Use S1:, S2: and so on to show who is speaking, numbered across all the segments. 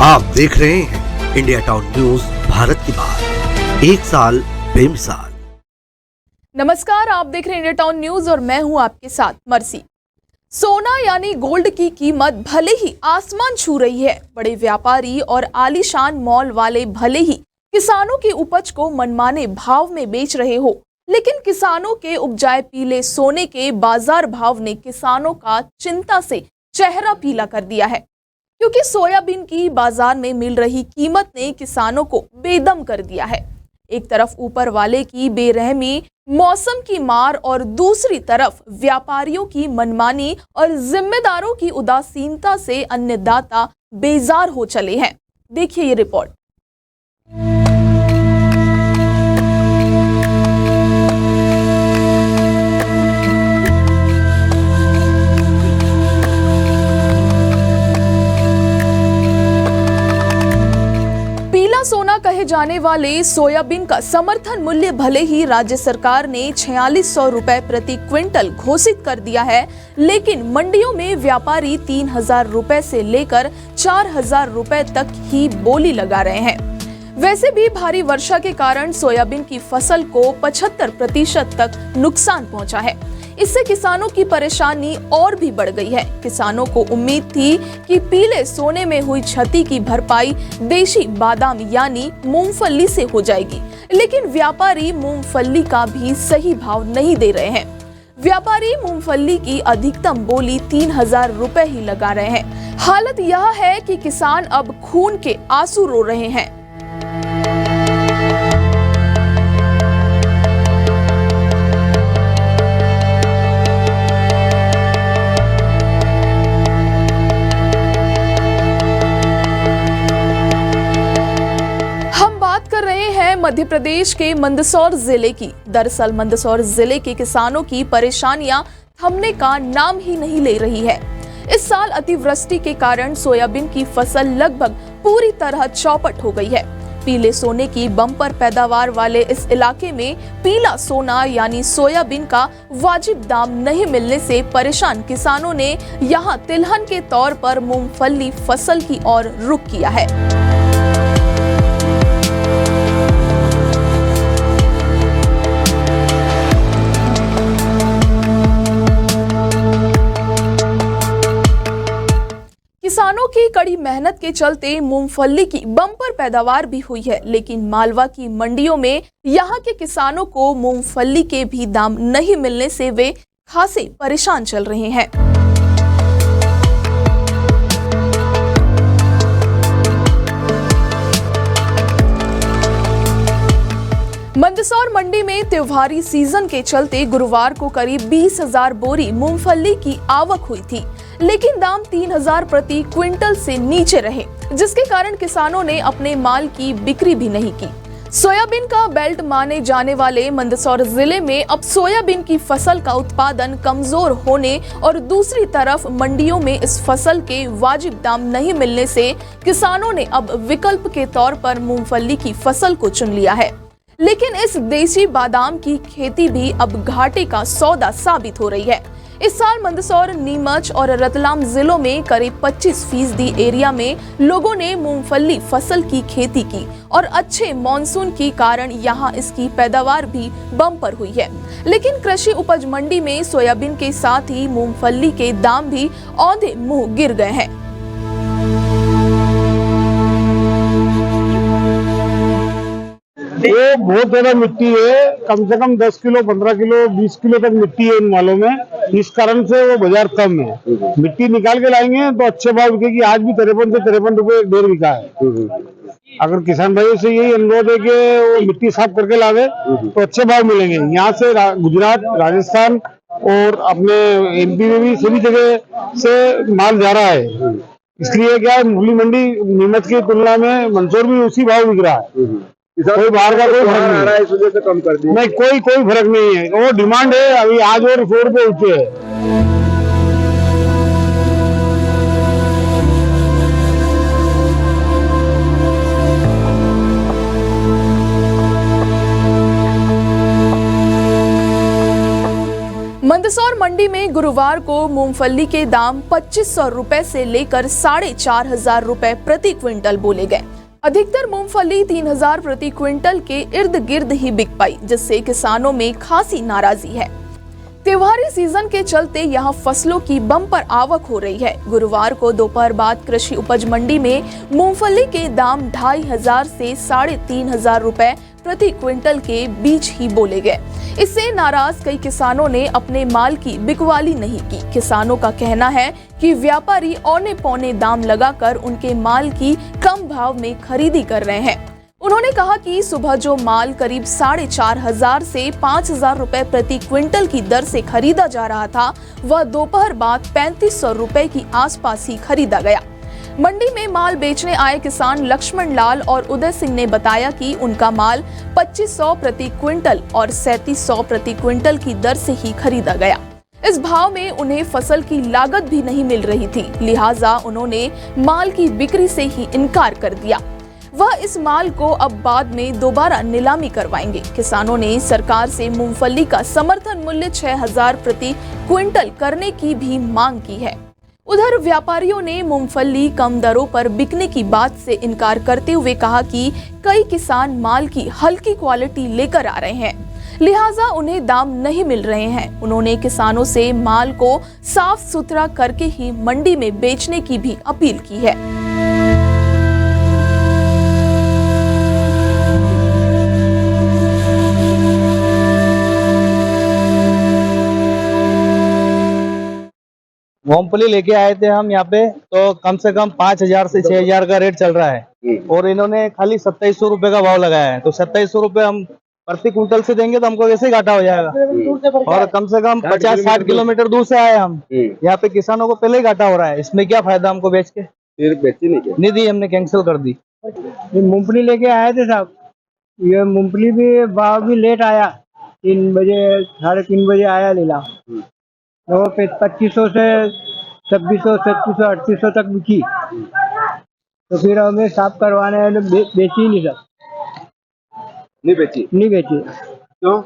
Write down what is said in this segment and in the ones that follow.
S1: आप देख रहे हैं इंडिया टाउन न्यूज भारत की बात, एक साल बेमिसाल।
S2: नमस्कार, आप देख रहे हैं इंडिया टाउन न्यूज और मैं हूं आपके साथ मर्सी। सोना यानी गोल्ड की कीमत भले ही आसमान छू रही है, बड़े व्यापारी और आलीशान मॉल वाले भले ही किसानों की उपज को मनमाने भाव में बेच रहे हो, लेकिन किसानों के उपजाए पीले सोने के बाजार भाव ने किसानों का चिंता से चेहरा पीला कर दिया है, क्योंकि सोयाबीन की बाजार में मिल रही कीमत ने किसानों को बेदम कर दिया है। एक तरफ ऊपर वाले की बेरहमी, मौसम की मार और दूसरी तरफ व्यापारियों की मनमानी और जिम्मेदारों की उदासीनता से अन्नदाता बेजार हो चले हैं। देखिए ये रिपोर्ट। सोना कहे जाने वाले सोयाबीन का समर्थन मूल्य भले ही राज्य सरकार ने 4600 रुपए प्रति क्विंटल घोषित कर दिया है, लेकिन मंडियों में व्यापारी 3000 रुपए से लेकर 4000 रुपए तक ही बोली लगा रहे हैं। वैसे भी भारी वर्षा के कारण सोयाबीन की फसल को 75% तक नुकसान पहुंचा है। इससे किसानों की परेशानी और भी बढ़ गई है। किसानों को उम्मीद थी कि पीले सोने में हुई क्षति की भरपाई देशी बादाम यानी मूंगफली से हो जाएगी, लेकिन व्यापारी मूंगफली का भी सही भाव नहीं दे रहे हैं। व्यापारी मूंगफली की अधिकतम बोली 3000 रुपए ही लगा रहे हैं। हालत यह है कि किसान अब खून के आंसू रो रहे हैं। मध्य प्रदेश के मंदसौर जिले की। दरअसल मंदसौर जिले के किसानों की परेशानियां थमने का नाम ही नहीं ले रही है। इस साल अतिवृष्टि के कारण सोयाबीन की फसल लगभग पूरी तरह चौपट हो गई है। पीले सोने की बम्पर पैदावार वाले इस इलाके में पीला सोना यानी सोयाबीन का वाजिब दाम नहीं मिलने से परेशान किसानों ने यहां तिलहन के तौर पर मूंगफली फसल की ओर रुख किया है। किसानों की कड़ी मेहनत के चलते मूंगफली की बम्पर पैदावार भी हुई है, लेकिन मालवा की मंडियों में यहां के किसानों को मूंगफली के भी दाम नहीं मिलने से वे खासे परेशान चल रहे हैं। मंदसौर मंडी में त्योहारी सीजन के चलते गुरुवार को करीब 20,000 बोरी मूंगफली की आवक हुई थी, लेकिन दाम 3000 प्रति क्विंटल से नीचे रहे, जिसके कारण किसानों ने अपने माल की बिक्री भी नहीं की। सोयाबीन का बेल्ट माने जाने वाले मंदसौर जिले में अब सोयाबीन की फसल का उत्पादन कमजोर होने और दूसरी तरफ मंडियों में इस फसल के वाजिब दाम नहीं मिलने से किसानों ने अब विकल्प के तौर पर मूंगफली की फसल को चुन लिया है। लेकिन इस देसी बादाम की खेती भी अब घाटे का सौदा साबित हो रही है। इस साल मंदसौर, नीमच और रतलाम जिलों में करीब 25% एरिया में लोगों ने मूंगफली फसल की खेती की और अच्छे मॉनसून के कारण यहां इसकी पैदावार भी बम्पर हुई है। लेकिन कृषि उपज मंडी में सोयाबीन के साथ ही मूंगफली के दाम भी औंधे मुंह गिर गए हैं।
S3: ये बहुत ज्यादा मिट्टी है, कम से कम 10 किलो, 15 किलो, 20 किलो तक मिट्टी है इन मालों में। इस कारण से वो बाजार कम है। मिट्टी निकाल के लाएंगे तो अच्छे भाव बिकेगी। आज भी 53 से 53 रुपए ढेर बिका है। अगर किसान भाइयों से यही अनुरोध है कि वो मिट्टी साफ करके लावे तो अच्छे भाव मिलेंगे। यहाँ से गुजरात, राजस्थान और अपने MP में भी सभी जगह से माल जा रहा है। इसलिए क्या है, मूंगफली मंडी नीमच की तुलना में मंदसौर भी उसी भाव बिक रहा है। कोई बाहर का कोई फर्क नहीं है, इस वजह से कम कर दिया। नहीं, कोई फर्क नहीं है। वो डिमांड है अभी आज और 100 रुपए ऊंचे है।
S2: मंदसौर मंडी में गुरुवार को मूंगफली के दाम 2500 रुपए से लेकर 4500 रुपए प्रति क्विंटल बोले गए। अधिकतर मूंगफली 3000 प्रति क्विंटल के इर्द गिर्द ही बिक पाई, जिससे किसानों में खासी नाराजगी है। त्योहारी सीजन के चलते यहां फसलों की बम्पर आवक हो रही है। गुरुवार को दोपहर बाद कृषि उपज मंडी में मूंगफली के दाम 2500 से 3500 रुपए प्रति क्विंटल के बीच ही बोले गए। इससे नाराज कई किसानों ने अपने माल की बिकवाली नहीं की। किसानों का कहना है कि व्यापारी औने पौने दाम लगाकर उनके माल की कम भाव में खरीदी कर रहे हैं। उन्होंने कहा कि सुबह जो माल करीब 4500 से 5000 रुपए प्रति क्विंटल की दर से खरीदा जा रहा था, वह दोपहर बाद 3500 रुपए की आसपास ही खरीदा गया। मंडी में माल बेचने आए किसान लक्ष्मण लाल और उदय सिंह ने बताया कि उनका माल 2500 प्रति क्विंटल और 3700 प्रति क्विंटल की दर से ही खरीदा गया। इस भाव में उन्हें फसल की लागत भी नहीं मिल रही थी, लिहाजा उन्होंने माल की बिक्री से ही इनकार कर दिया। वह इस माल को अब बाद में दोबारा नीलामी करवाएंगे। किसानों ने सरकार से मूंगफली का समर्थन मूल्य 6000 प्रति क्विंटल करने की भी मांग की है। उधर व्यापारियों ने मूंगफली कम दरों पर बिकने की बात से इनकार करते हुए कहा कि कई किसान माल की हल्की क्वालिटी लेकर आ रहे हैं, लिहाजा उन्हें दाम नहीं मिल रहे हैं। उन्होंने किसानों से माल को साफ सुथरा करके ही मंडी में बेचने की भी अपील की है।
S4: मूंगफली लेके आए थे हम यहाँ पे, तो कम से कम 5000 से 6000 का रेट चल रहा है और इन्होंने खाली 2700 रुपए का भाव लगाया है। तो 2700 रुपए हम प्रति क्विंटल से देंगे तो हमको वैसे ही घाटा हो जाएगा। और कम से कम 50-60 किलोमीटर दूर से आए हम, यहाँ पे किसानों को पहले ही घाटा हो रहा है। इसमें क्या फायदा हमको बेच के?
S5: फिर बेची नहीं
S4: दी, हमने कैंसिल कर दी।
S6: ये मूंगफली लेके आए थे साहब, ये मूंगफली भी भाव भी लेट आया, 3 बजे 3:30 बजे आया लीला। तो 2500 से 2600, 3700, 3800 तक बिकी। तो फिर हमें साफ करवाने वाले बेची नहीं सर,
S5: नहीं बेची
S6: तो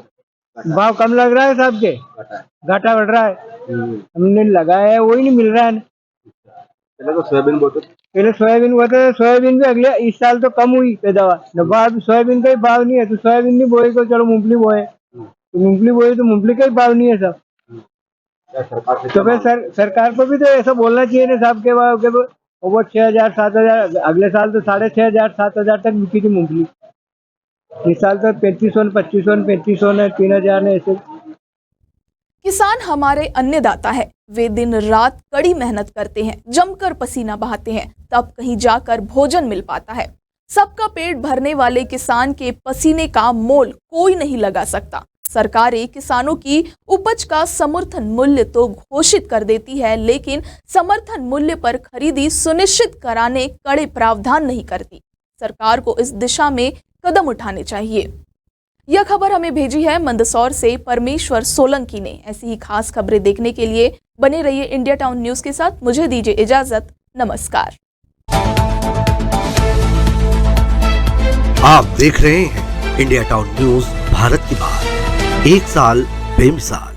S6: भाव कम लग रहा है साहब के, घाटा बढ़ रहा है। हमने लगाया है वही नहीं मिल रहा है।
S5: पहले तो सोयाबीन बोते,
S6: सोयाबीन भी अगले इस साल तो कम हुई पैदावार, सोयाबीन का ही भाव नहीं है। तो सोयाबीन नहीं बोए तो चलो मूंगफली बोए, तो मूंगफली बोए तो मूंगफली का ही भाव नहीं है साहब। तो फिर सरकार को भी तो ऐसा बोलना चाहिए ना साहब के भाव के वो 6000 7000, अगले साल तो 6500 7000 तक बिकी थी मूंगफली। इस साल तो 3500 2500 3500 ने 3000 ने ऐसे।
S2: किसान हमारे अन्नदाता है। वे दिन रात कड़ी मेहनत करते हैं, जमकर पसीना बहाते हैं, तब कहीं जाकर भोजन मिल पाता है। सबका पेट भरने वाले किसान के पसीने का मोल कोई नहीं लगा सकता। सरकारें किसानों की उपज का समर्थन मूल्य तो घोषित कर देती है, लेकिन समर्थन मूल्य पर खरीदी सुनिश्चित कराने कड़े प्रावधान नहीं करती। सरकार को इस दिशा में कदम उठाने चाहिए। यह खबर हमें भेजी है मंदसौर से परमेश्वर सोलंकी ने। ऐसी ही खास खबरें देखने के लिए बने रहिए इंडिया टाउन न्यूज के साथ। मुझे दीजिए इजाजत, नमस्कार।
S1: आप देख रहे हैं इंडिया टाउन न्यूज, भारत की बात, एक साल बेमिसाल।